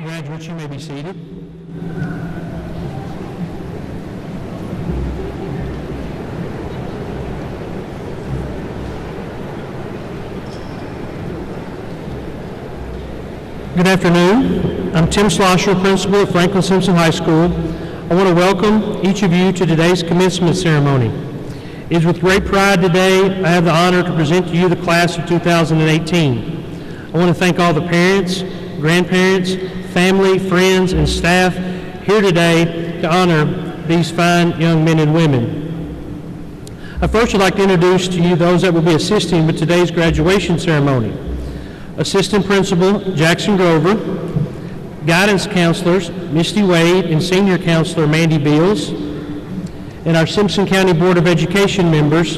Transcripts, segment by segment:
Graduates, you may be seated. Good afternoon. I'm Tim Slosher, principal at Franklin Simpson High School. I want to welcome each of you to today's commencement ceremony. It is with great pride today I have the honor to present to you the class of 2018. I want to thank all the parents, grandparents, family, friends, and staff here today to honor these fine young men and women. I first would like to introduce to you those that will be assisting with today's graduation ceremony. Assistant Principal Jackson Grover, Guidance Counselors Misty Wade and Senior Counselor Mandy Beals, and our Simpson County Board of Education members,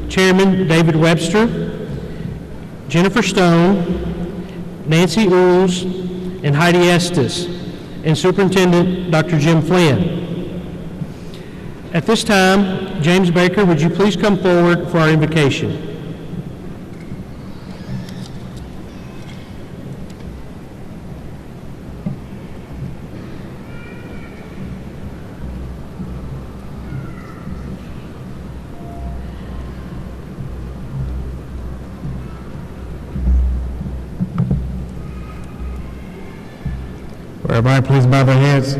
Chairman David Webster, Jennifer Stone, Nancy Ools, and Heidi Estes, and Superintendent Dr. Jim Flynn. At this time, James Baker, would you please come forward for our invocation? Everybody please bow their heads.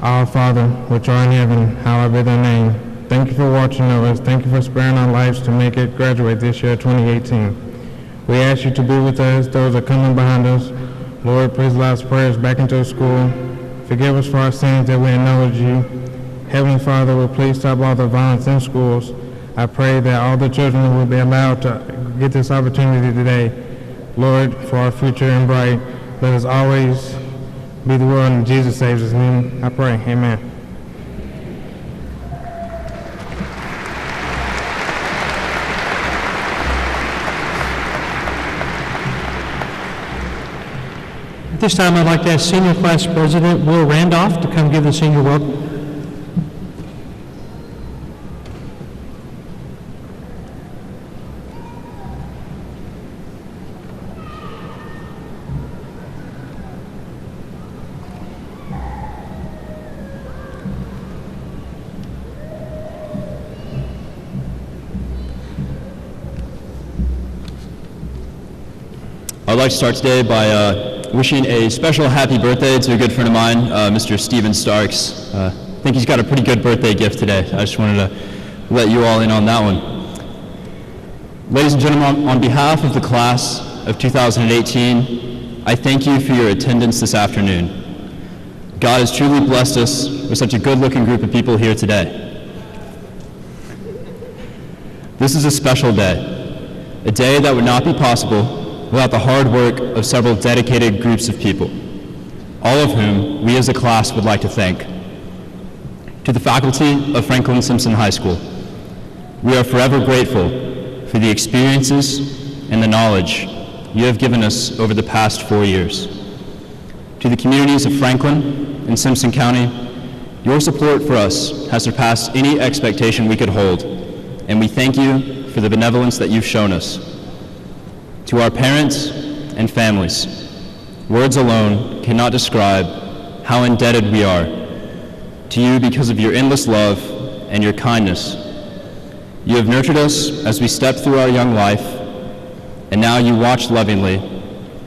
Our Father, which art in heaven, hallowed be thy name. Thank you for watching over us. Thank you for sparing our lives to make it graduate this year, 2018. We ask you to be with us, those that are coming behind us. Lord, please allow us prayers back into the school. Forgive us for our sins that we acknowledge you. Heavenly Father, will please stop all the violence in schools. I pray that all the children will be allowed to get this opportunity today. Lord, for our future and bright, let us always be the world, and Jesus saves us. In him I pray. Amen. At this time, I'd like to ask Senior Class President Will Randolph to come give the senior welcome. I'd like to start today by wishing a special happy birthday to a good friend of mine, Mr. Steven Starks. I think he's got a pretty good birthday gift today. I just wanted to let you all in on that one. Ladies and gentlemen, on behalf of the class of 2018, I thank you for your attendance this afternoon. God has truly blessed us with such a good-looking group of people here today. This is a special day, a day that would not be possible without the hard work of several dedicated groups of people, all of whom we as a class would like to thank. To the faculty of Franklin Simpson High School, we are forever grateful for the experiences and the knowledge you have given us over the past 4 years. To the communities of Franklin and Simpson County, your support for us has surpassed any expectation we could hold, and we thank you for the benevolence that you've shown us. To our parents and families, words alone cannot describe how indebted we are to you because of your endless love and your kindness. You have nurtured us as we stepped through our young life, and now you watch lovingly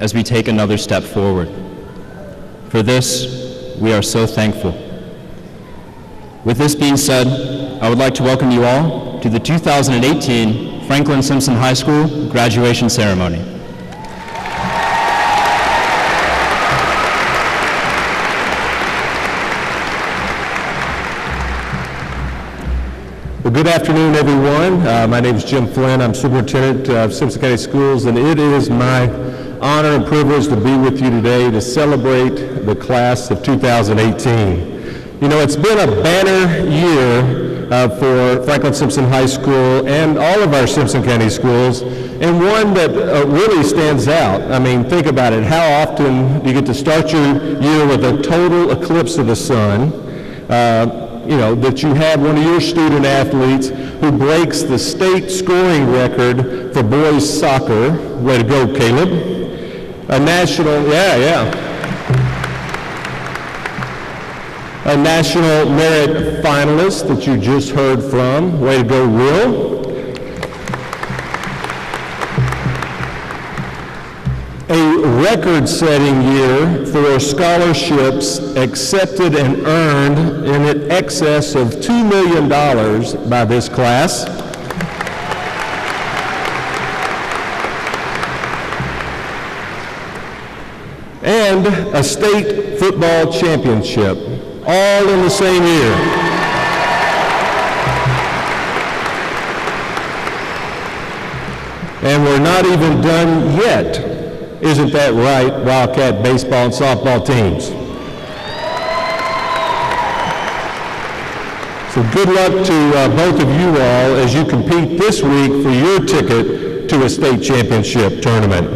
as we take another step forward. For this, we are so thankful. With this being said, I would like to welcome you all to the 2018 Franklin Simpson High School graduation ceremony. Well, good afternoon, everyone. My name is Jim Flynn. I'm superintendent of Simpson County Schools, and it is my honor and privilege to be with you today to celebrate the class of 2018. You know, it's been a banner year for Franklin Simpson High School and all of our Simpson County schools, and one that really stands out. I mean, think about it. How often do you get to start your year with a total eclipse of the sun? that you have one of your student athletes who breaks the state scoring record for boys soccer. Way to go, Caleb. A national merit finalist that you just heard from. Way to go, Will. A record-setting year for scholarships accepted and earned in excess of $2 million by this class. And a state football championship, all in the same year. And we're not even done yet. Isn't that right, Wildcat baseball and softball teams? So good luck to both of you all as you compete this week for your ticket to a state championship tournament.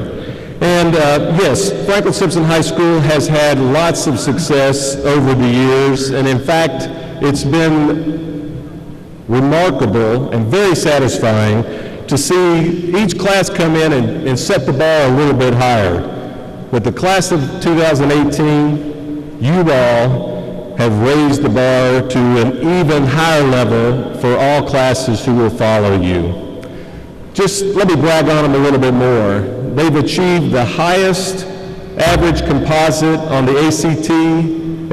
And yes, Franklin Simpson High School has had lots of success over the years, and in fact, it's been remarkable and very satisfying to see each class come in and set the bar a little bit higher. With the class of 2018, you all have raised the bar to an even higher level for all classes who will follow you. Just let me brag on them a little bit more. They've achieved the highest average composite on the ACT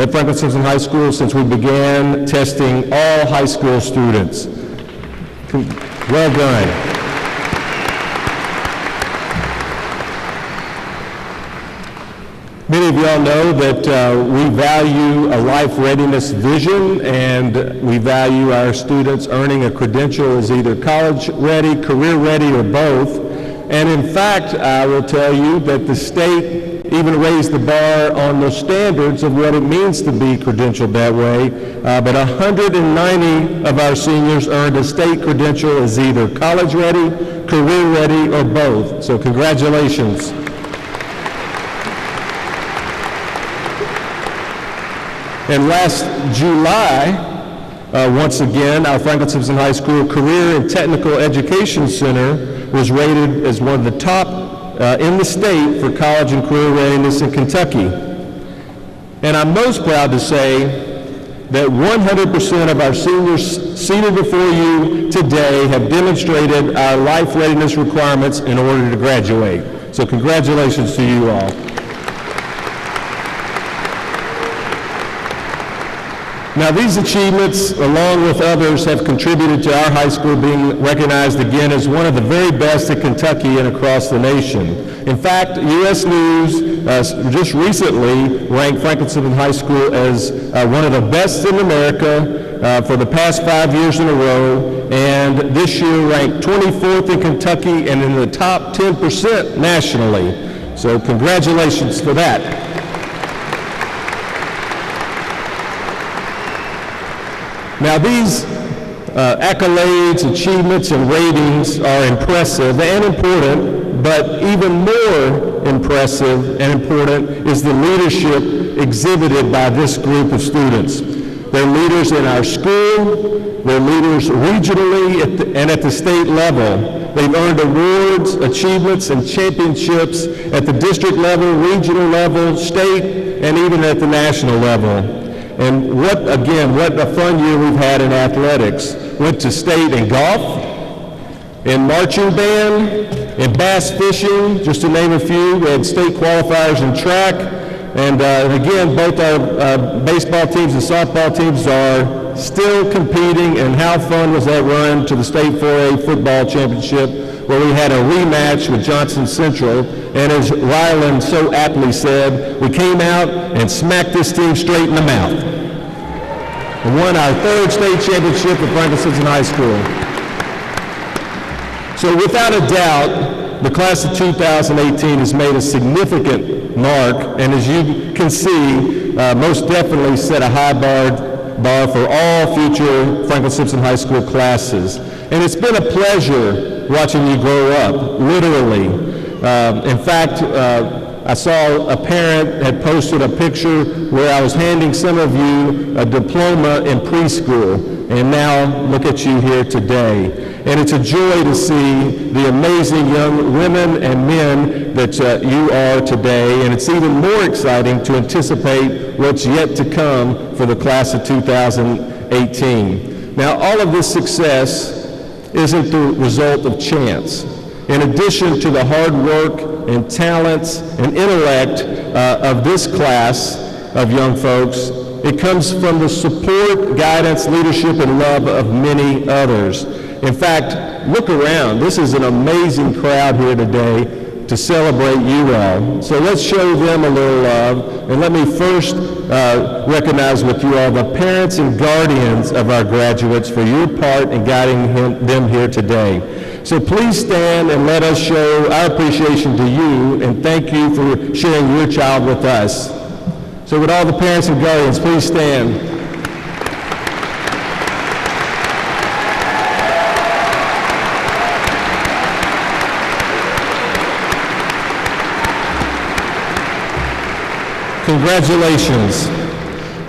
at Franklin Simpson High School since we began testing all high school students. Well done. Many of y'all know that we value a life readiness vision, and we value our students earning a credential as either college ready, career ready, or both. And in fact, I will tell you that the state even raised the bar on the standards of what it means to be credentialed that way. But 190 of our seniors earned a state credential as either college ready, career ready, or both. So congratulations. And last July, once again, our Franklin Simpson High School Career and Technical Education Center was rated as one of the top in the state for college and career readiness in Kentucky. And I'm most proud to say that 100% of our seniors seated before you today have demonstrated our life readiness requirements in order to graduate. So congratulations to you all. Now, these achievements, along with others, have contributed to our high school being recognized again as one of the very best in Kentucky and across the nation. In fact, U.S. News just recently ranked Franklin Simpson High School as one of the best in America for the past 5 years in a row, and this year ranked 24th in Kentucky and in the top 10% nationally. So congratulations for that. Now, these accolades, achievements, and ratings are impressive and important, but even more impressive and important is the leadership exhibited by this group of students. They're leaders in our school, they're leaders regionally and at the state level. They've earned awards, achievements, and championships at the district level, regional level, state, and even at the national level. And what a fun year we've had in athletics. Went to state in golf, in marching band, in bass fishing, just to name a few. We had state qualifiers in track. And again, both our baseball teams and softball teams are still competing. And how fun was that run to the state 4A football championship, where we had a rematch with Johnson Central. And as Ryland so aptly said, we came out and smacked this team straight in the mouth and won our third state championship at Franklin Simpson High School. So without a doubt, the class of 2018 has made a significant mark, and as you can see, most definitely set a high bar for all future Franklin Simpson High School classes. And it's been a pleasure watching you grow up, literally. In fact, I saw a parent had posted a picture where I was handing some of you a diploma in preschool, and now look at you here today. And it's a joy to see the amazing young women and men that you are today, and it's even more exciting to anticipate what's yet to come for the class of 2018. Now, all of this success isn't the result of chance. In addition to the hard work and talents and intellect of this class of young folks, it comes from the support, guidance, leadership, and love of many others. In fact, look around. This is an amazing crowd here today to celebrate you all. So let's show them a little love. And let me first recognize with you all the parents and guardians of our graduates for your part in guiding them here today. So please stand and let us show our appreciation to you and thank you for sharing your child with us. So would all the parents and guardians please stand. Congratulations.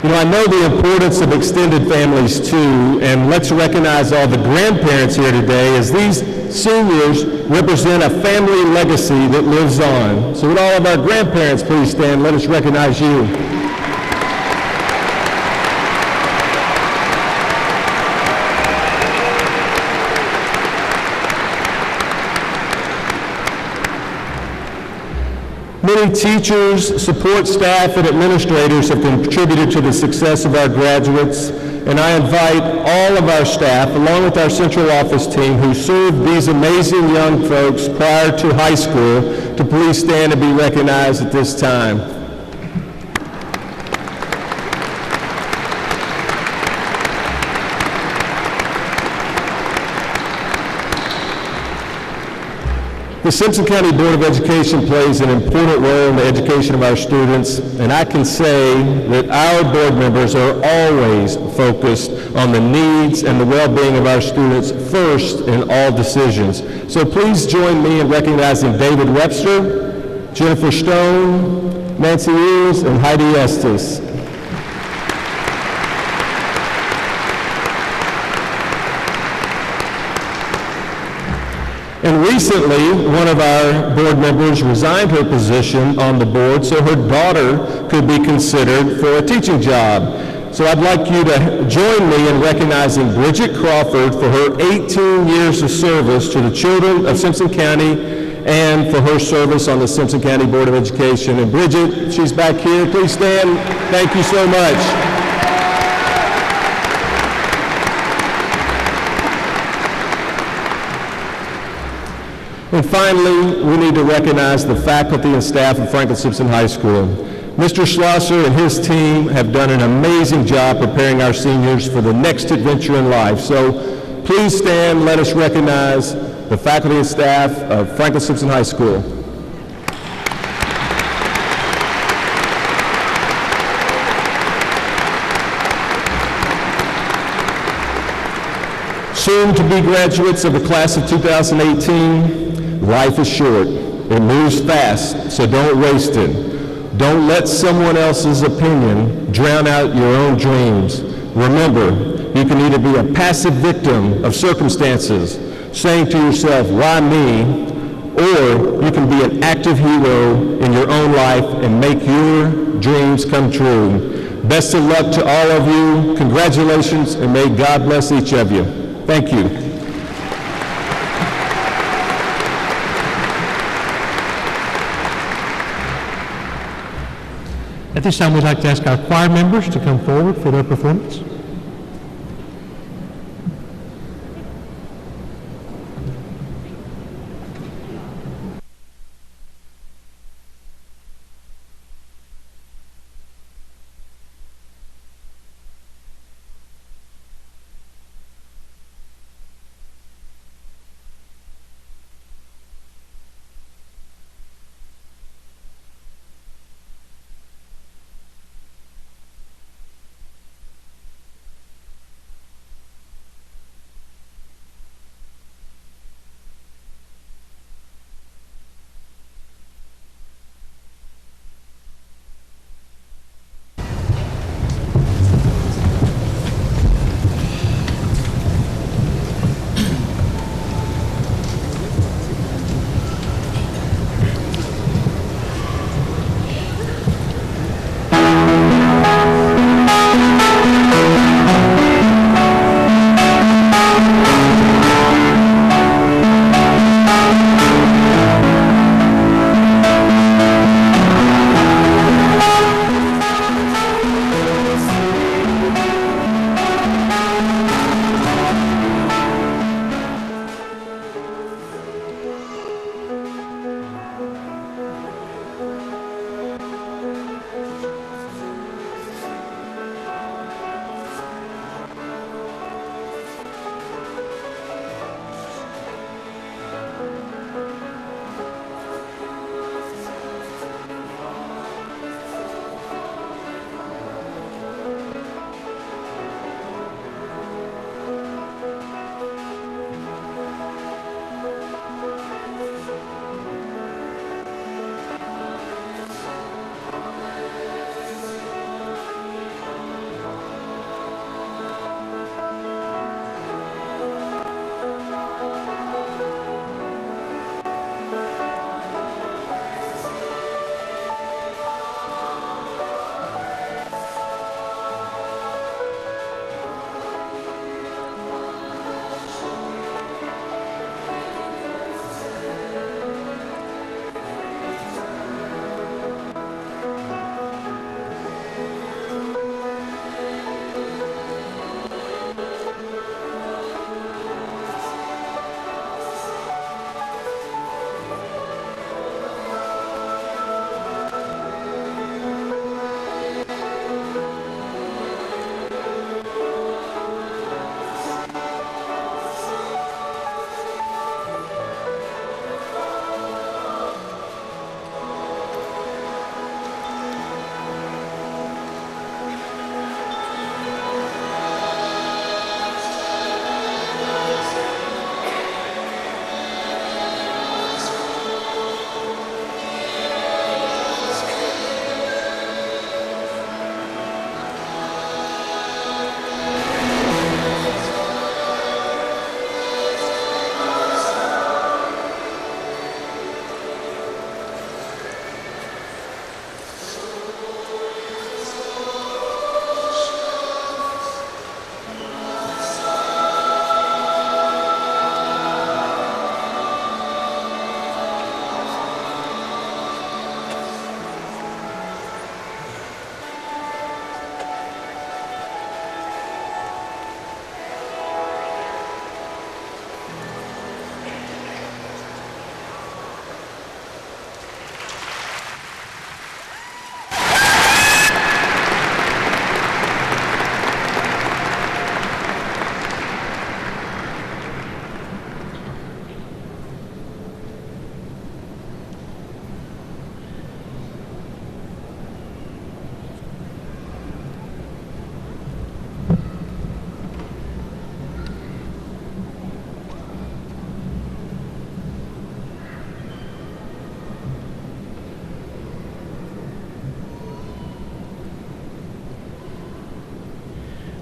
You know, I know the importance of extended families too, and let's recognize all the grandparents here today as these seniors represent a family legacy that lives on. So would all of our grandparents please stand, let us recognize you. Many teachers, support staff, and administrators have contributed to the success of our graduates, and I invite all of our staff, along with our central office team who served these amazing young folks prior to high school, to please stand and be recognized at this time. The Simpson County Board of Education plays an important role in the education of our students, and I can say that our board members are always focused on the needs and the well-being of our students first in all decisions. So please join me in recognizing David Webster, Jennifer Stone, Nancy Eels, and Heidi Estes. And recently, one of our board members resigned her position on the board so her daughter could be considered for a teaching job. So I'd like you to join me in recognizing Bridget Crawford for her 18 years of service to the children of Simpson County and for her service on the Simpson County Board of Education. And Bridget, she's back here. Please stand. Thank you so much. And finally, we need to recognize the faculty and staff of Franklin Simpson High School. Mr. Schlosser and his team have done an amazing job preparing our seniors for the next adventure in life. So please stand, let us recognize the faculty and staff of Franklin Simpson High School. Soon to be graduates of the class of 2018, life is short. It moves fast, so don't waste it. Don't let someone else's opinion drown out your own dreams. Remember, you can either be a passive victim of circumstances, saying to yourself, why me? Or you can be an active hero in your own life and make your dreams come true. Best of luck to all of you. Congratulations, and may God bless each of you. Thank you. At this time, we'd like to ask our choir members to come forward for their performance.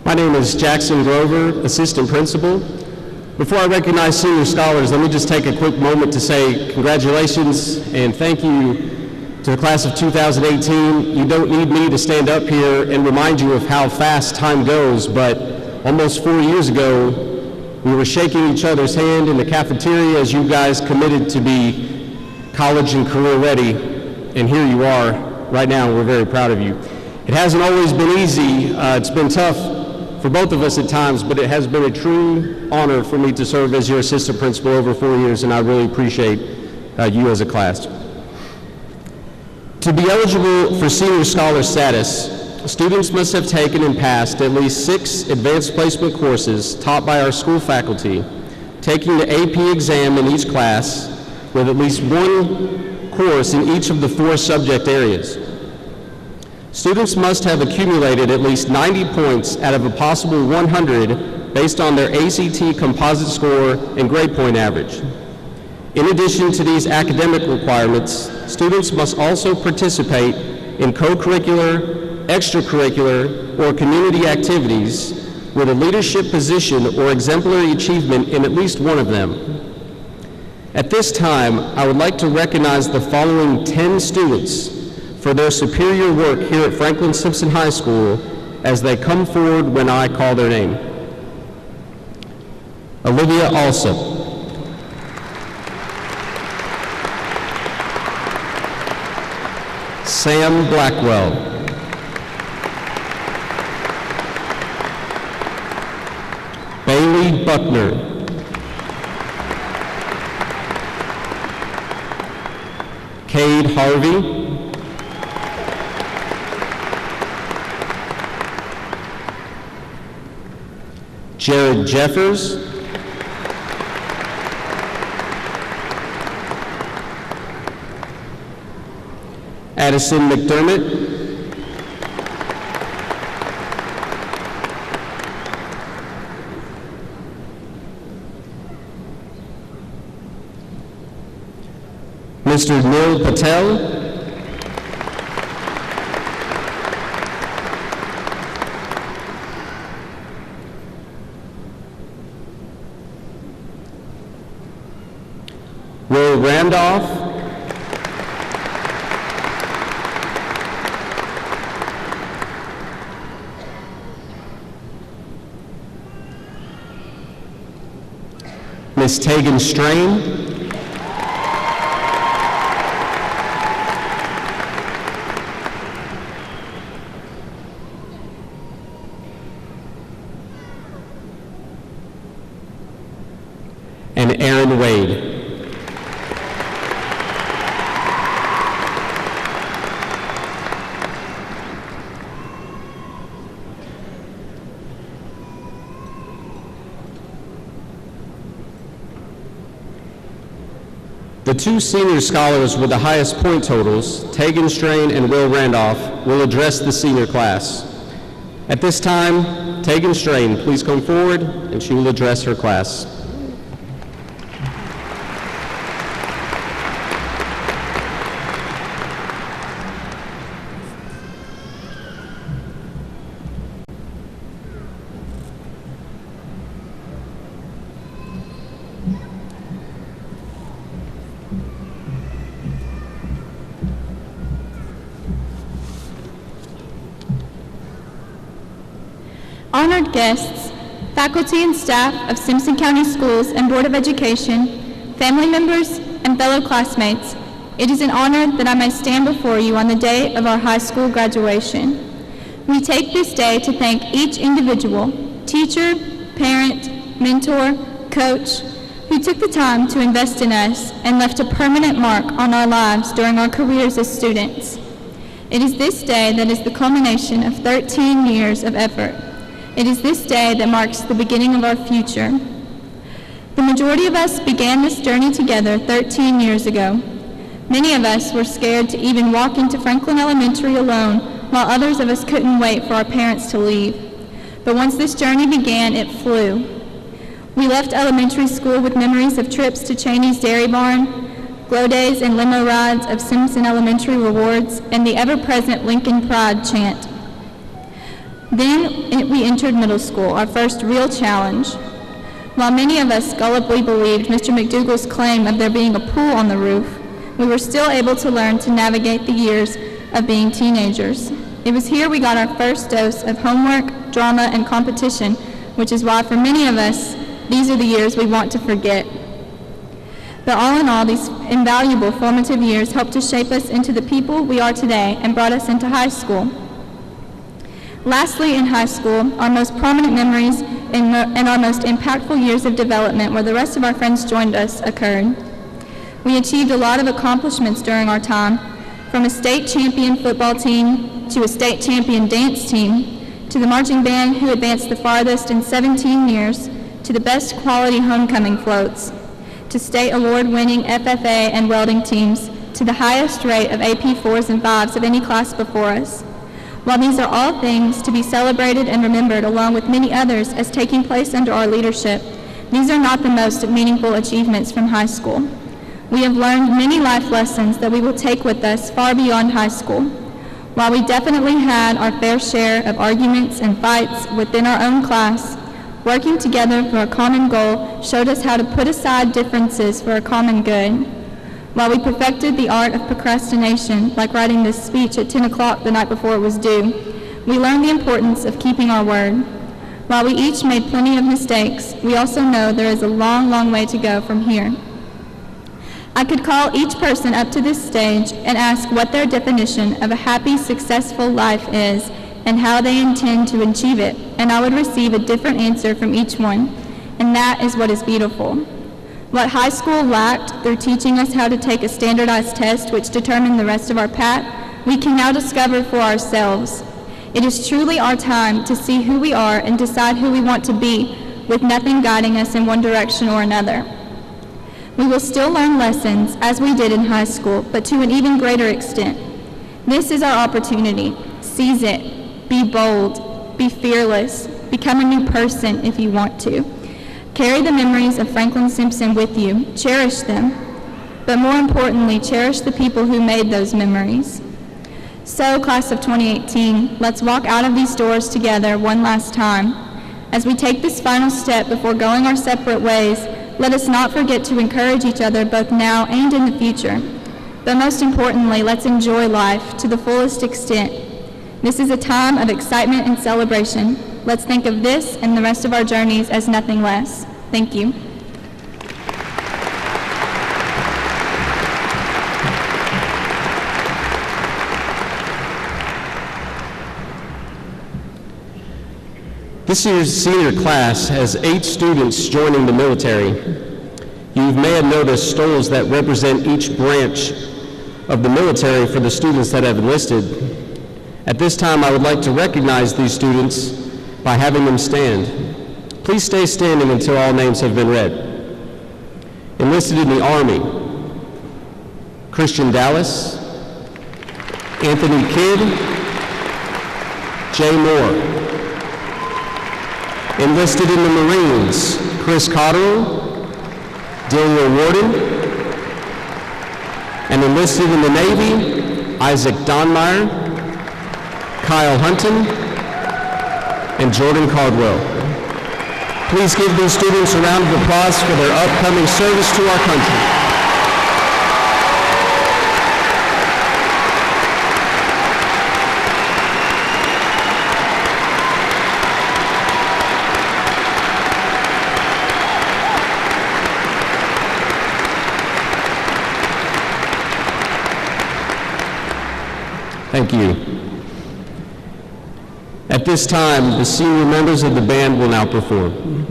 My name is Jackson Grover, Assistant Principal. Before I recognize senior scholars, let me just take a quick moment to say congratulations and thank you to the class of 2018. You don't need me to stand up here and remind you of how fast time goes, but almost 4 years ago, we were shaking each other's hand in the cafeteria as you guys committed to be college and career ready, and here you are right now, and we're very proud of you. It hasn't always been easy. It's been tough for both of us at times, but it has been a true honor for me to serve as your assistant principal over 4 years, and I really appreciate you as a class. To be eligible for senior scholar status, students must have taken and passed at least 6 advanced placement courses taught by our school faculty, taking the AP exam in each class with at least 1 course in each of the 4 subject areas. Students must have accumulated at least 90 points out of a possible 100 based on their ACT composite score and grade point average. In addition to these academic requirements, students must also participate in co-curricular, extracurricular, or community activities with a leadership position or exemplary achievement in at least one of them. At this time, I would like to recognize the following 10 students for their superior work here at Franklin Simpson High School as they come forward when I call their name. Olivia Alsop. Sam Blackwell. Bailey Buckner. Cade Harvey. Jared Jeffers. Addison McDermott. Mr. Neil Patel. Will Randolph. Miss Tegan Strain. And Aaron Wade. The 2 senior scholars with the highest point totals, Tegan Strain and Will Randolph, will address the senior class. At this time, Tegan Strain, please come forward, and she will address her class. Honored guests, faculty and staff of Simpson County Schools and Board of Education, family members, and fellow classmates, it is an honor that I may stand before you on the day of our high school graduation. We take this day to thank each individual, teacher, parent, mentor, coach, who took the time to invest in us and left a permanent mark on our lives during our careers as students. It is this day that is the culmination of 13 years of effort. It is this day that marks the beginning of our future. The majority of us began this journey together 13 years ago. Many of us were scared to even walk into Franklin Elementary alone, while others of us couldn't wait for our parents to leave. But once this journey began, it flew. We left elementary school with memories of trips to Cheney's Dairy Barn, glow days and limo rides of Simpson Elementary rewards, and the ever-present Lincoln Pride chant. Then we entered middle school, our first real challenge. While many of us gullibly believed Mr. McDougall's claim of there being a pool on the roof, we were still able to learn to navigate the years of being teenagers. It was here we got our first dose of homework, drama, and competition, which is why for many of us, these are the years we want to forget. But all in all, these invaluable formative years helped to shape us into the people we are today and brought us into high school. Lastly, in high school, our most prominent memories and our most impactful years of development where the rest of our friends joined us occurred. We achieved a lot of accomplishments during our time, from a state champion football team to a state champion dance team, to the marching band who advanced the farthest in 17 years, to the best quality homecoming floats, to state award-winning FFA and welding teams, to the highest rate of AP 4s and 5s of any class before us. While these are all things to be celebrated and remembered along with many others as taking place under our leadership, these are not the most meaningful achievements from high school. We have learned many life lessons that we will take with us far beyond high school. While we definitely had our fair share of arguments and fights within our own class, working together for a common goal showed us how to put aside differences for a common good. While we perfected the art of procrastination, like writing this speech at 10 o'clock the night before it was due, we learned the importance of keeping our word. While we each made plenty of mistakes, we also know there is a long, long way to go from here. I could call each person up to this stage and ask what their definition of a happy, successful life is and how they intend to achieve it, and I would receive a different answer from each one, and that is what is beautiful. What high school lacked through teaching us how to take a standardized test which determined the rest of our path, we can now discover for ourselves. It is truly our time to see who we are and decide who we want to be, with nothing guiding us in one direction or another. We will still learn lessons as we did in high school, but to an even greater extent. This is our opportunity. Seize it. Be bold. Be fearless. Become a new person if you want to. Carry the memories of Franklin Simpson with you. Cherish them. But more importantly, cherish the people who made those memories. So, class of 2018, let's walk out of these doors together one last time. As we take this final step before going our separate ways, let us not forget to encourage each other both now and in the future. But most importantly, let's enjoy life to the fullest extent. This is a time of excitement and celebration. Let's think of this and the rest of our journeys as nothing less. Thank you. This year's senior class has 8 students joining the military. You may have noticed stoles that represent each branch of the military for the students that have enlisted. At this time, I would like to recognize these students by having them stand. Please stay standing until all names have been read. Enlisted in the Army: Christian Dallas, Anthony Kidd, Jay Moore. Enlisted in the Marines: Chris Cotterill, Daniel Warden. And enlisted in the Navy: Isaac Donmeyer, Kyle Hunton, and Jordan Caldwell. Please give these students a round of applause for their upcoming service to our country. Thank you. At this time, the senior members of the band will now perform.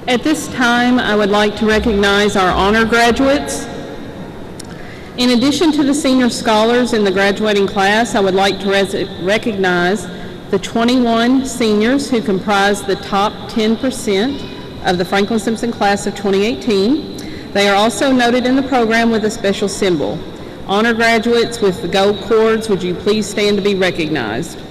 At this time, I would like to recognize our honor graduates. In addition to the senior scholars in the graduating class, I would like to recognize the 21 seniors who comprise the top 10% of the Franklin Simpson class of 2018. They are also noted in the program with a special symbol. Honor graduates with the gold cords, would you please stand to be recognized?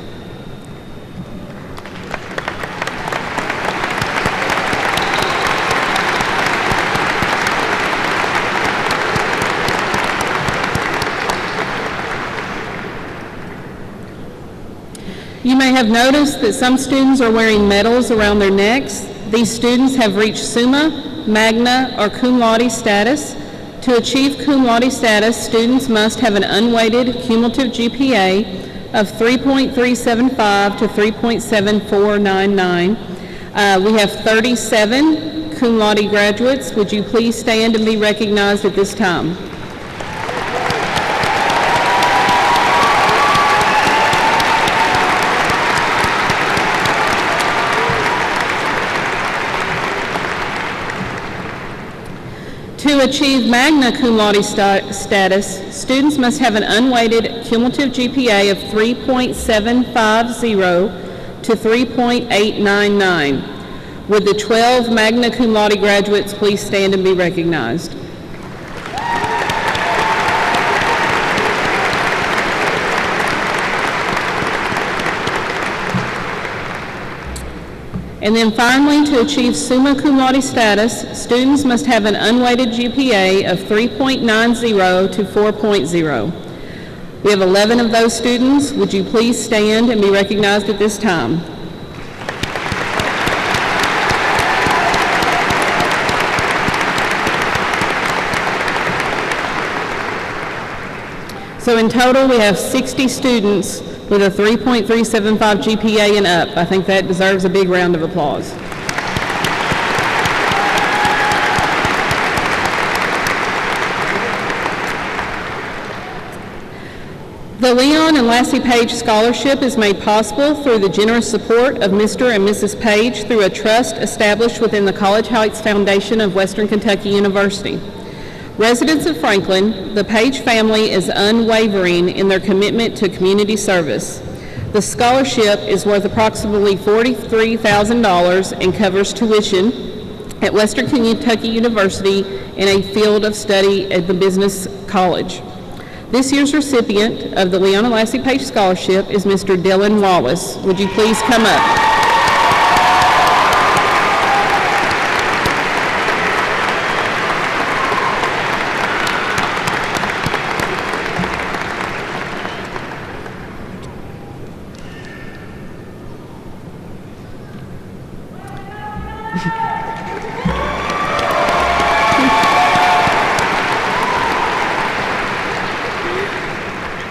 You may have noticed that some students are wearing medals around their necks. These students have reached Summa, Magna, or Cum Laude status. To achieve Cum Laude status, students must have an unweighted cumulative GPA of 3.375 to 3.7499. We have 37 Cum Laude graduates. Would you please stand and be recognized at this time? To achieve Magna Cum Laude status, students must have an unweighted cumulative GPA of 3.750 to 3.899. Would the 12 Magna Cum Laude graduates please stand and be recognized? And then finally, to achieve Summa Cum Laude status, students must have an unweighted GPA of 3.90 to 4.0. We have 11 of those students. Would you please stand and be recognized at this time? So in total, we have 60 students with a 3.375 GPA and up. I think that deserves a big round of applause. The Leon and Lassie Page Scholarship is made possible through the generous support of Mr. and Mrs. Page through a trust established within the College Heights Foundation of Western Kentucky University. Residents of Franklin, the Page family is unwavering in their commitment to community service. The scholarship is worth approximately $43,000 and covers tuition at Western Kentucky University in a field of study at the Business College. This year's recipient of the Leon and Lassie Page Scholarship is Mr. Dylan Wallace. Would you please come up?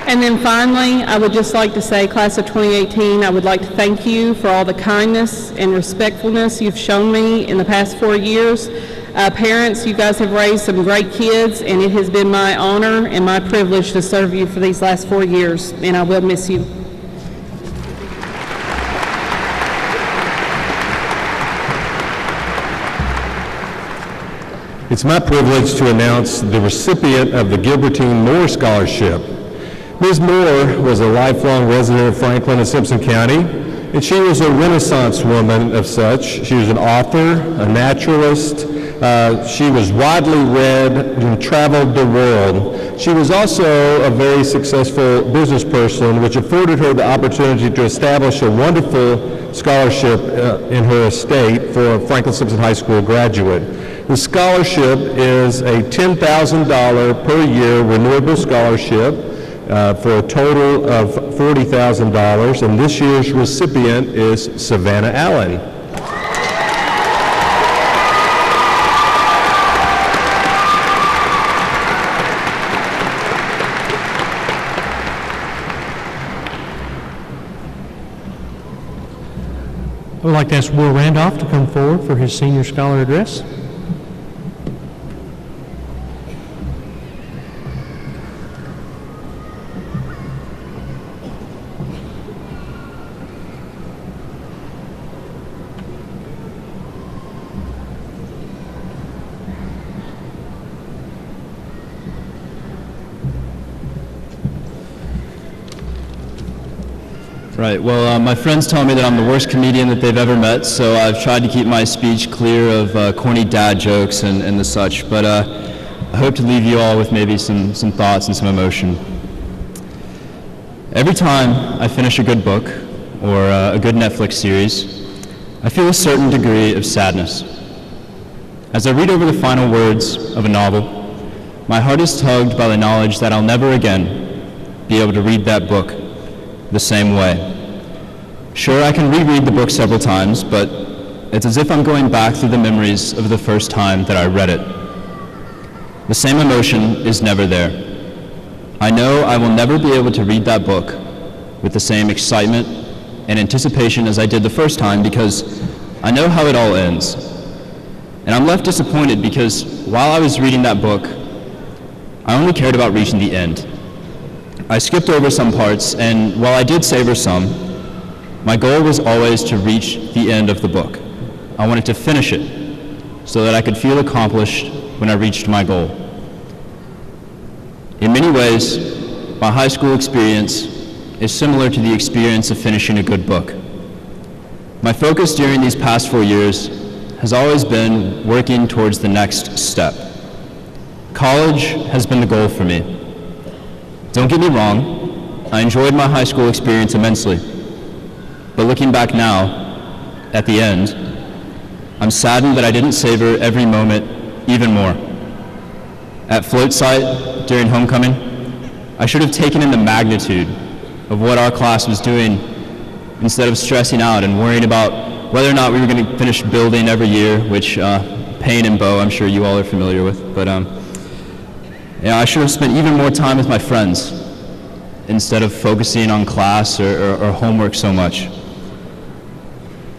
And then finally, I would just like to say, class of 2018, I would like to thank you for all the kindness and respectfulness you've shown me in the past 4 years. Parents, you guys have raised some great kids, and it has been my honor and my privilege to serve you for these last 4 years, and I will miss you. It's my privilege to announce the recipient of the Gilbertine Moore Scholarship. Ms. Moore was a lifelong resident of Franklin and Simpson County, and she was a Renaissance woman of such. She was an author, a naturalist. She was widely read and traveled the world. She was also a very successful business person, which afforded her the opportunity to establish a wonderful scholarship in her estate for a Franklin Simpson High School graduate. The scholarship is a $10,000 per year renewable scholarship for a total of $40,000, and this year's recipient is Savannah Allen. I would like to ask Will Randolph to come forward for his Senior Scholar Address. Right, well, my friends tell me that I'm the worst comedian that they've ever met, so I've tried to keep my speech clear of corny dad jokes and the such, but I hope to leave you all with maybe some thoughts and some emotion. Every time I finish a good book or a good Netflix series, I feel a certain degree of sadness. As I read over the final words of a novel, my heart is tugged by the knowledge that I'll never again be able to read that book the same way. Sure, I can reread the book several times, but it's as if I'm going back through the memories of the first time that I read it. The same emotion is never there. I know I will never be able to read that book with the same excitement and anticipation as I did the first time, because I know how it all ends. And I'm left disappointed because while I was reading that book, I only cared about reaching the end. I skipped over some parts, and while I did savor some, my goal was always to reach the end of the book. I wanted to finish it so that I could feel accomplished when I reached my goal. In many ways, my high school experience is similar to the experience of finishing a good book. My focus during these past 4 years has always been working towards the next step. College has been the goal for me. Don't get me wrong, I enjoyed my high school experience immensely. But looking back now, at the end, I'm saddened that I didn't savor every moment even more. At float site during homecoming, I should have taken in the magnitude of what our class was doing instead of stressing out and worrying about whether or not we were going to finish building every year, which Payne and Bo, I'm sure you all are familiar with. But I should have spent even more time with my friends instead of focusing on class or homework so much.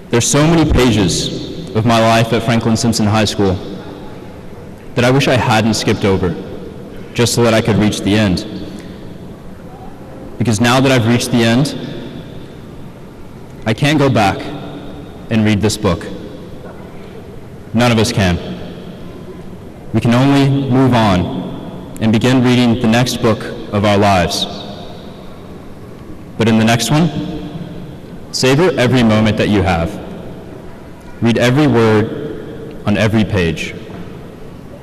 There's so many pages of my life at Franklin Simpson High School that I wish I hadn't skipped over, just so that I could reach the end. Because now that I've reached the end, I can't go back and read this book. None of us can. We can only move on and begin reading the next book of our lives. But in the next one, savor every moment that you have. Read every word on every page,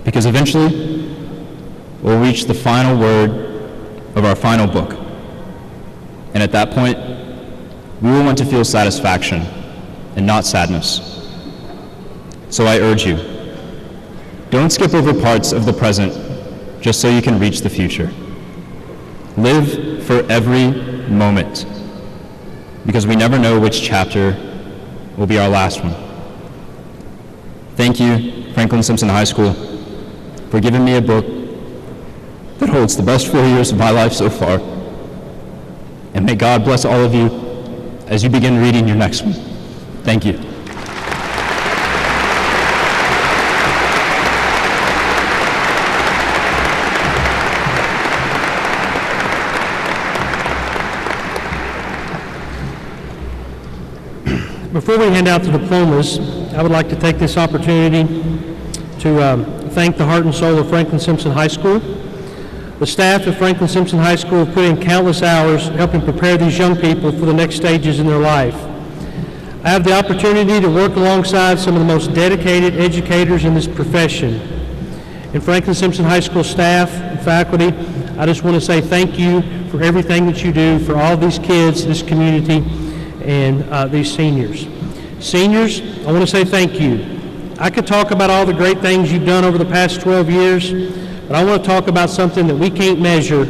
because eventually we'll reach the final word of our final book. And at that point, we will want to feel satisfaction and not sadness. So I urge you, don't skip over parts of the present just so you can reach the future. Live for every moment, because we never know which chapter will be our last one. Thank you, Franklin Simpson High School, for giving me a book that holds the best 4 years of my life so far. And may God bless all of you as you begin reading your next one. Thank you. Before we hand out the diplomas, I would like to take this opportunity to thank the heart and soul of Franklin Simpson High School. The staff of Franklin Simpson High School have put in countless hours helping prepare these young people for the next stages in their life. I have the opportunity to work alongside some of the most dedicated educators in this profession. And Franklin Simpson High School staff and faculty, I just want to say thank you for everything that you do for all these kids, this community, and these seniors. Seniors, I want to say thank you. I could talk about all the great things you've done over the past 12 years, but I want to talk about something that we can't measure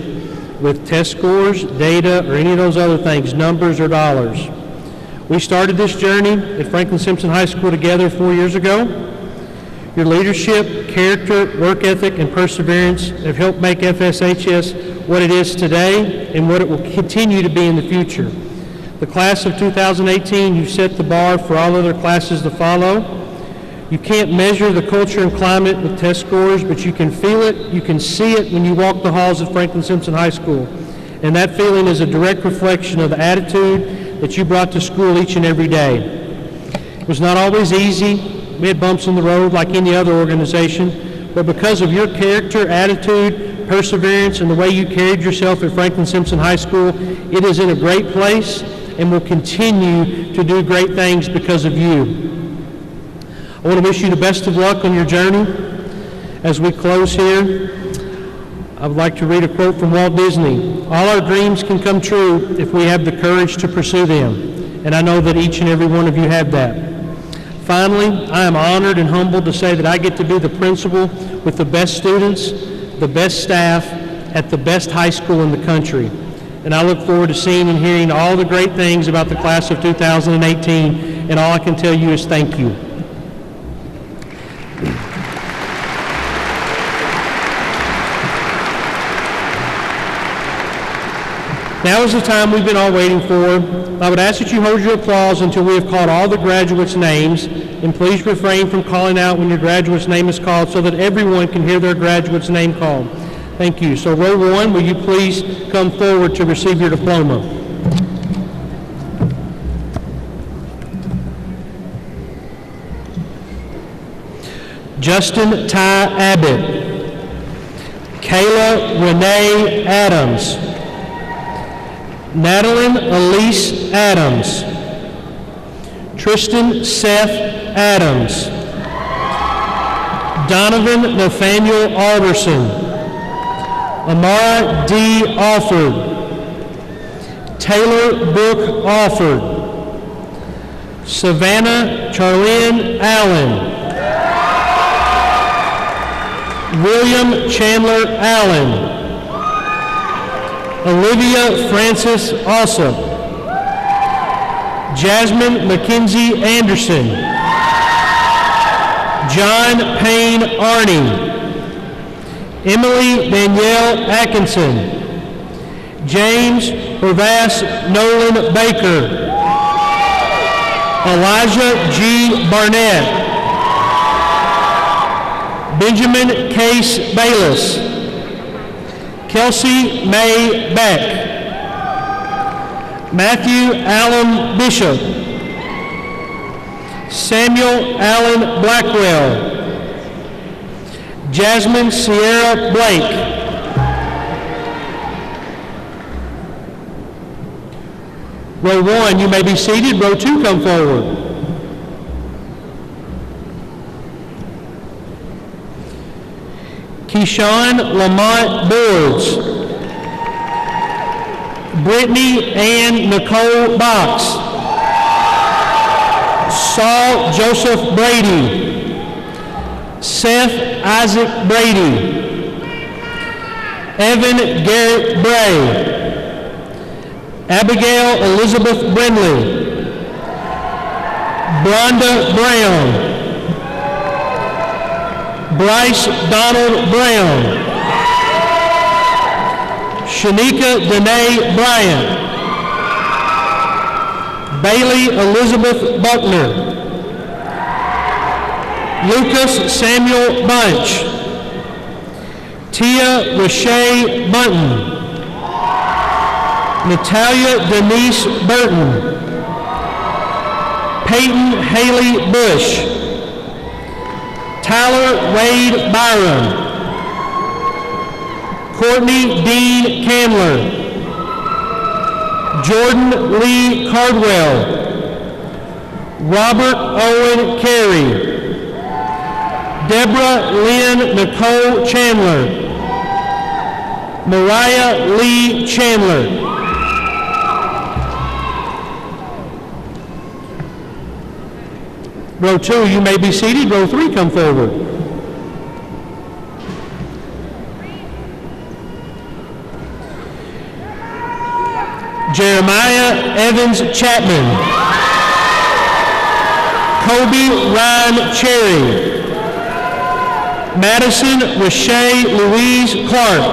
with test scores, data, or any of those other things, numbers or dollars. We started this journey at Franklin Simpson High School together 4 years ago. Your leadership, character, work ethic, and perseverance have helped make FSHS what it is today and what it will continue to be in the future. The class of 2018, you set the bar for all other classes to follow. You can't measure the culture and climate with test scores, but you can feel it, you can see it when you walk the halls of Franklin Simpson High School. And that feeling is a direct reflection of the attitude that you brought to school each and every day. It was not always easy. We had bumps in the road like any other organization, but because of your character, attitude, perseverance, and the way you carried yourself at Franklin Simpson High School, it is in a great place and will continue to do great things because of you. I want to wish you the best of luck on your journey. As we close here, I would like to read a quote from Walt Disney. All our dreams can come true if we have the courage to pursue them. And I know that each and every one of you have that. Finally, I am honored and humbled to say that I get to be the principal with the best students, the best staff at the best high school in the country. And I look forward to seeing and hearing all the great things about the class of 2018, and all I can tell you is thank you. Now is the time we've been all waiting for. I would ask that you hold your applause until we have called all the graduates' names, and please refrain from calling out when your graduate's name is called so that everyone can hear their graduate's name called. Thank you. So row one, will you please come forward to receive your diploma? Justin Ty Abbott. Kayla Renee Adams. Madeline Elise Adams. Tristan Seth Adams. Donovan Nathaniel Alderson. Amara D. Alford. Taylor Brooke Alford. Savannah Charlene Allen. William Chandler Allen. Olivia Francis Alsop. Jasmine Mackenzie Anderson. John Payne Arney. Emily Danielle Atkinson. James Horvath Nolan Baker. Elijah G. Barnett. Benjamin Case Bayless. Kelsey May Beck. Matthew Allen Bishop. Samuel Allen Blackwell. Jasmine Sierra Blake. Row one, you may be seated. Row two, come forward. Keyshawn Lamont Boards. Brittany Ann Nicole Box. Saul Joseph Brady. Seth Isaac Brady. Evan Garrett Bray. Abigail Elizabeth Brindley. Bronda Brown. Bryce Donald Brown, Shanika Danae Bryant, Bailey Elizabeth Buckner, Lucas Samuel Bunch, Tia Rashay Bunton, Natalia Denise Burton, Peyton Haley Bush, Tyler Wade Byron, Courtney Dean Candler, Jordan Lee Cardwell, Robert Owen Carey, Deborah Lynn Nicole Chandler, Mariah Lee Chandler. Row 2, you may be seated. Row 3, come forward. Jeremiah Evans Chapman, Kobe Ryan Cherry, Madison Rashay Louise Clark,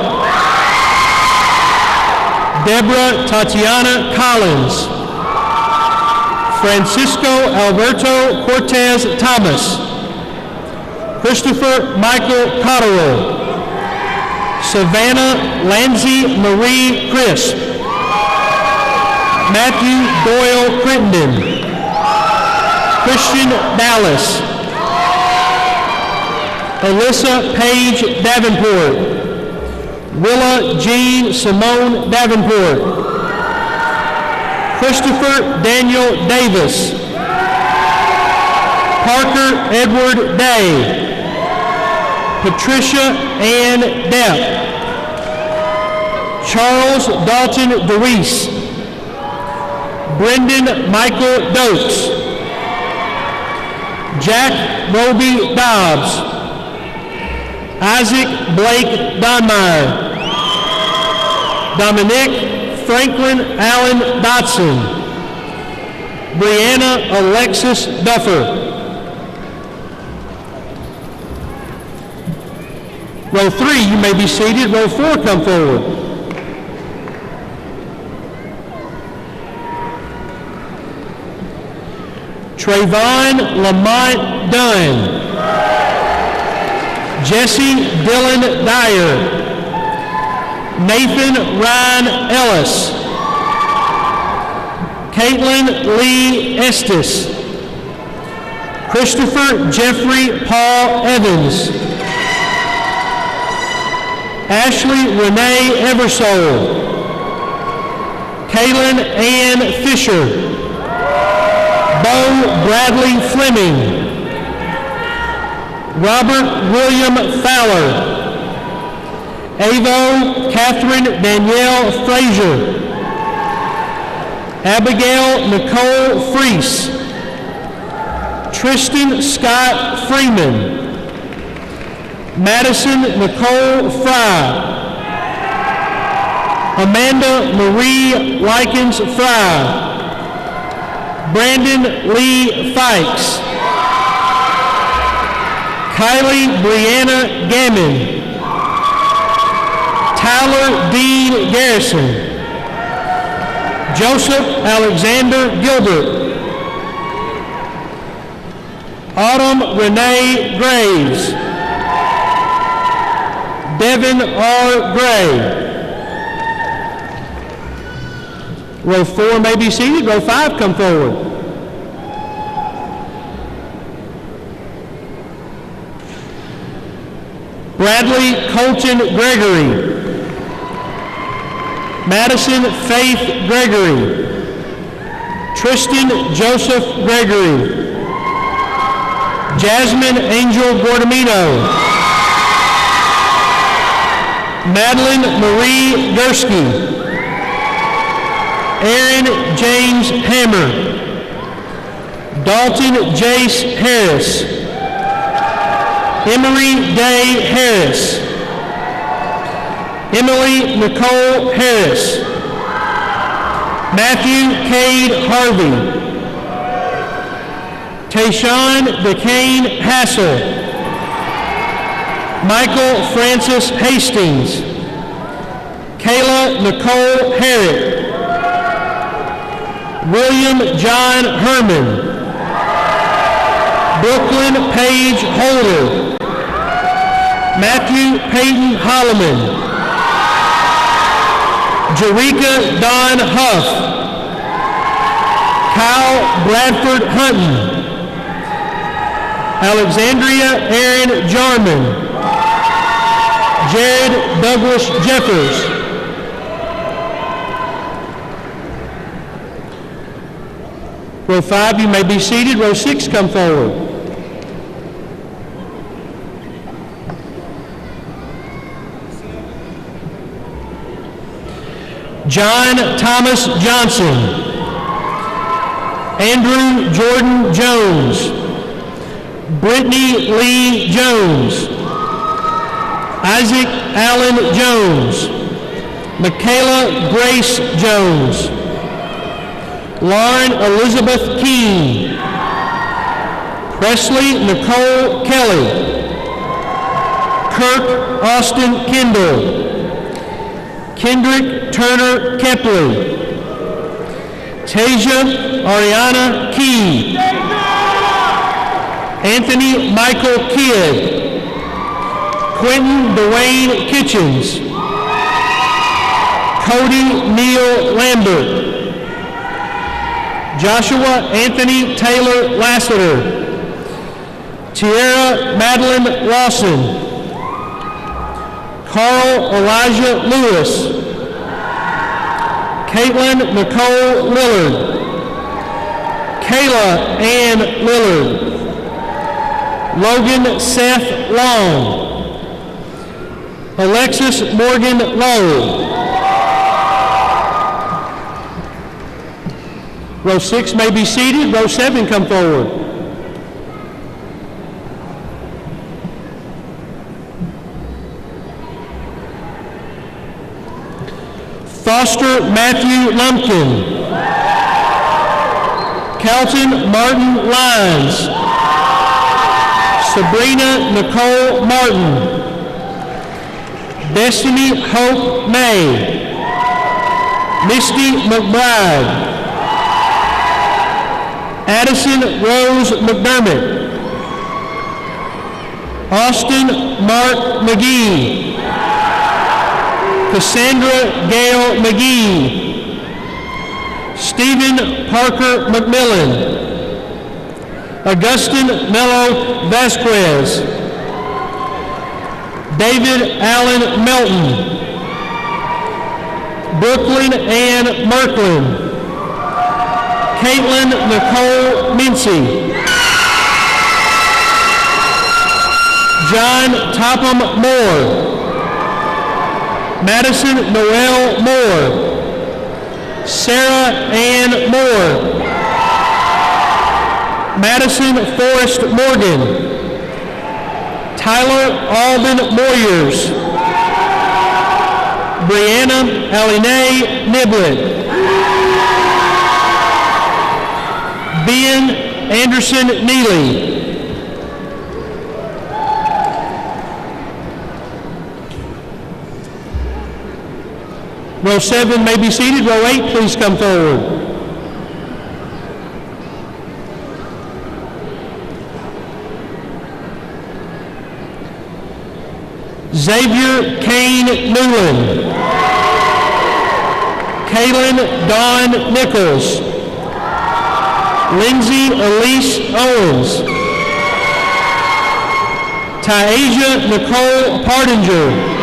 Deborah Tatiana Collins, Francisco Alberto Cortez Thomas, Christopher Michael Cotterill, Savannah Lanzi Marie Crisp, Matthew Doyle Crittenden, Christian Dallas, Alyssa Paige Davenport, Willa Jean Simone Davenport, Christopher Daniel Davis, Parker Edward Day, Patricia Ann Depp, Charles Dalton DeReese, Brendan Michael Dokes, Jack Roby Dobbs, Isaac Blake Donmeyer, Dominic Franklin Allen Dotson, Brianna Alexis Duffer. Row 3, you may be seated. Row 4, come forward. Trayvon Lamont Dunn, Jesse Dylan Dyer, Nathan Ryan Ellis, Caitlin Lee Estes, Christopher Jeffrey Paul Evans, Ashley Renee Eversole, Kaylin Ann Fisher, Bo Bradley Fleming, Robert William Fowler, Avo Catherine Danielle Frazier, Abigail Nicole Freese, Tristan Scott Freeman, Madison Nicole Fry, Amanda Marie Likens Fry, Brandon Lee Fikes, Kylie Brianna Gammon, Tyler Dean Garrison, Joseph Alexander Gilbert, Autumn Renee Graves, Devin R. Gray. Row 4 may be seated. Row 5, come forward. Bradley Colton Gregory, Madison Faith Gregory, Tristan Joseph Gregory, Jasmine Angel Gordamino, Madeline Marie Gursky, Aaron James Hammer, Dalton Jace Harris, Emery Day Harris, Emily Nicole Harris, Matthew Cade Harvey, Tayshawn DeCane Hassel, Michael Francis Hastings, Kayla Nicole Harrett, William John Herman, Brooklyn Paige Holder, Matthew Peyton Holloman, Jerika Dawn Huff, Kyle Bradford Hunton, Alexandria Aaron Jarman, Jared Douglas Jeffers, row 5, you may be seated. Row 6, come forward. John Thomas Johnson, Andrew Jordan Jones, Brittany Lee Jones, Isaac Allen Jones, Michaela Grace Jones, Lauren Elizabeth Keene, Presley Nicole Kelly, Kirk Austin Kendall, Kendrick Turner Kepley, Tasia Ariana Key, Anthony Michael Kidd, Quentin Dwayne Kitchens, Cody Neal Lambert, Joshua Anthony Taylor Lassiter, Tierra Madeline Lawson, Carl Elijah Lewis, Caitlin Nicole Lillard, Kayla Ann Lillard, Logan Seth Long, Alexis Morgan Lowe. Row 6 may be seated. Row 7, come forward. Foster Matthew Lumpkin, Calton Martin Lyons, Sabrina Nicole Martin, Destiny Hope May, Misty McBride, Addison Rose McDermott, Austin Mark McGee, Cassandra Gail McGee, Stephen Parker McMillan, Augustin Mello Vasquez, David Allen Melton, Brooklyn Ann Merklin, Caitlin Nicole Mincy, John Topham Moore, Madison Noel Moore, Sarah Ann Moore, Madison Forrest Morgan, Tyler Alden Moyers, Brianna Aline Niblett, Ben Anderson Neely, Row 7 may be seated. Row 8, please come forward. Xavier Kane Newland, Kaylin Dawn Nichols, Lindsay Elise Owens, Tyasia Nicole Pardinger,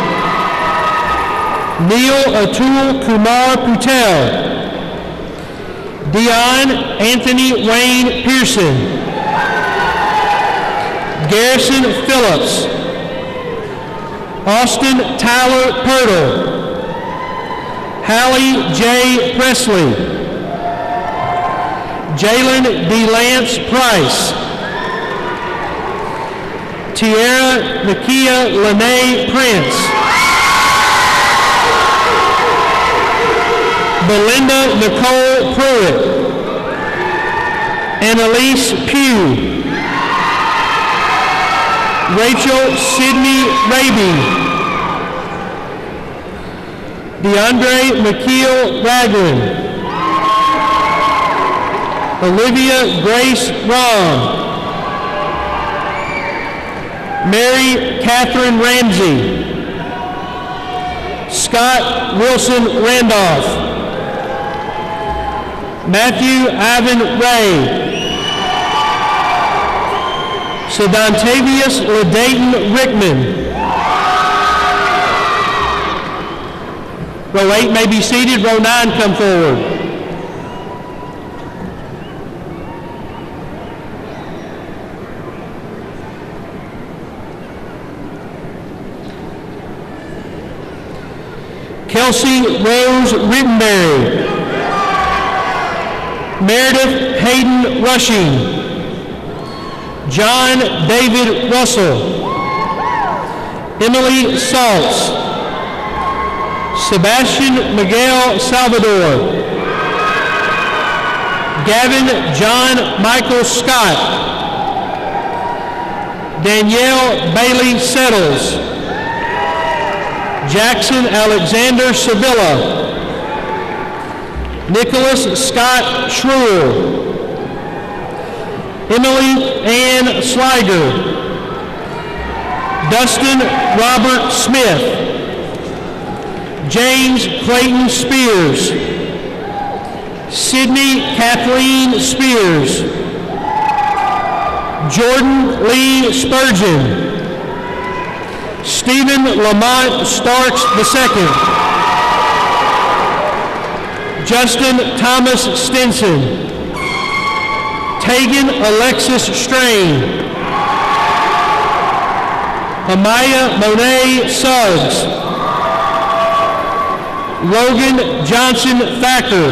Neil Atul Kumar Patel, Dion Anthony Wayne Pearson, Garrison Phillips, Austin Tyler Pirtle, Hallie J. Presley, Jalen D. Lance Price, Tierra Nakia Lene Prince, Belinda Nicole Pruitt, Annalise Pugh, Rachel Sydney Raby. DeAndre McKeel Ragland. Olivia Grace Rom. Mary Catherine Ramsey. Scott Wilson Randolph. Matthew Ivan Ray. Sedontavius LaDayton Rickman. Row 8 may be seated. Row 9 come forward. Kelsey Rose Rittenberry. Meredith Hayden Rushing. John David Russell. Emily Saltz. Sebastian Miguel Salvador. Gavin John Michael Scott. Danielle Bailey Settles. Jackson Alexander Sevilla. Nicholas Scott Schruer. Emily Ann Sliger. Dustin Robert Smith. James Clayton Spears. Sydney Kathleen Spears. Jordan Lee Spurgeon. Stephen Lamont Starks II. Justin Thomas Stinson. Tegan Alexis Strain. Amaya Monet Suggs. Logan Johnson Thacker.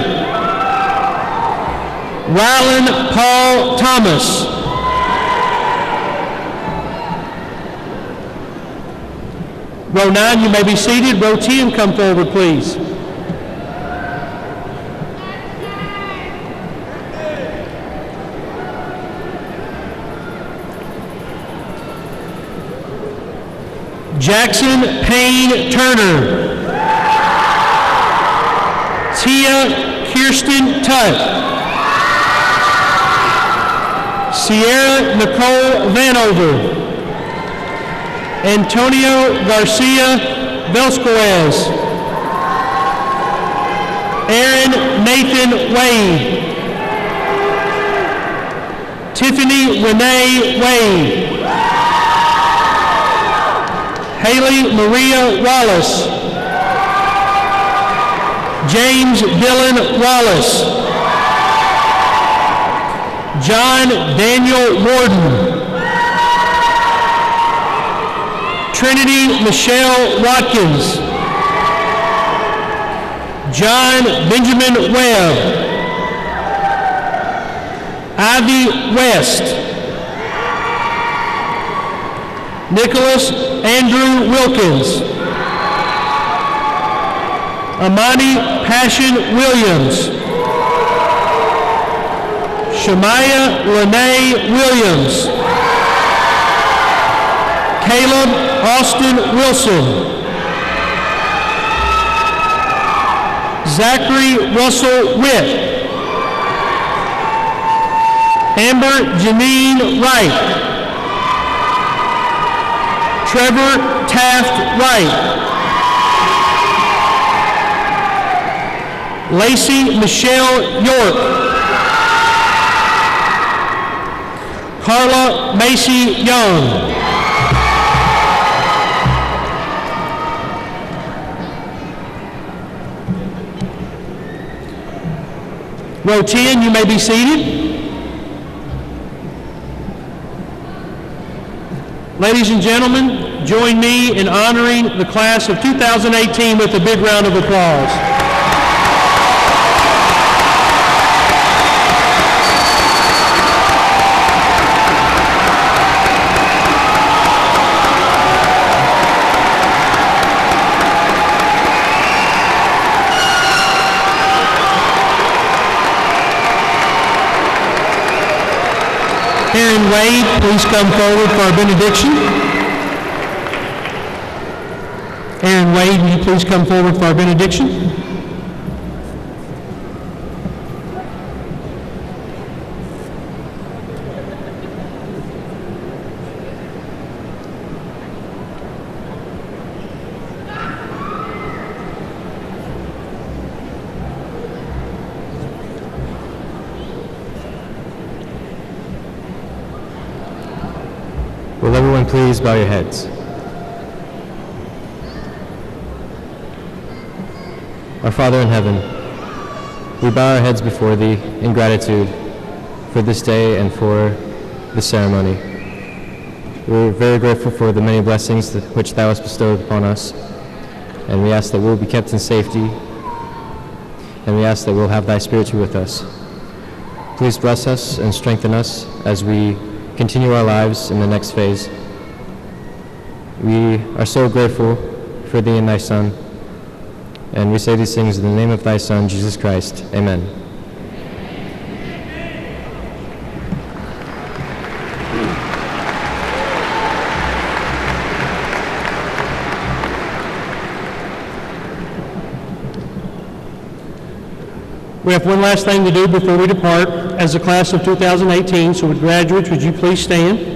Rylan Paul Thomas. Row 9, you may be seated. Row 10, come forward, please. Jackson Payne Turner. Tia Kirsten Tutt. Sierra Nicole Vanover. Antonio Garcia Velazquez. Aaron Nathan Wade. Tiffany Renee Wade. Haley Maria Wallace. James Dylan Wallace. John Daniel Warden. Trinity Michelle Watkins. John Benjamin Webb. Ivy West. Nicholas Andrew Wilkins. Amani Passion Williams. Shemaya Lene Williams. Caleb Austin Wilson. Zachary Russell Witt. Amber Janine Wright. Trevor Taft Wright. Lacey Michelle York. Carla Macy Young. Row 10, you may be seated. Ladies and gentlemen, join me in honoring the class of 2018 with a big round of applause. Aaron Wade, please come forward for our benediction. Aaron Wade, will you please come forward for our benediction? Will everyone please bow your heads? Our Father in heaven, we bow our heads before Thee in gratitude for this day and for this ceremony. We're very grateful for the many blessings which Thou hast bestowed upon us, and we ask that we'll be kept in safety, and we ask that we'll have Thy Spirit with us. Please bless us and strengthen us as we continue our lives in the next phase. We are so grateful for Thee and Thy Son, and we say these things in the name of Thy Son, Jesus Christ. Amen. We have one last thing to do before we depart as the class of 2018, so with graduates, would you please stand?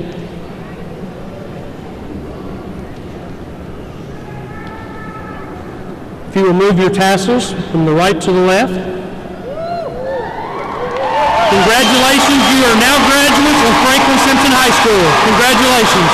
If you will move your tassels from the right to the left. Congratulations, you are now graduates of Franklin Simpson High School. Congratulations.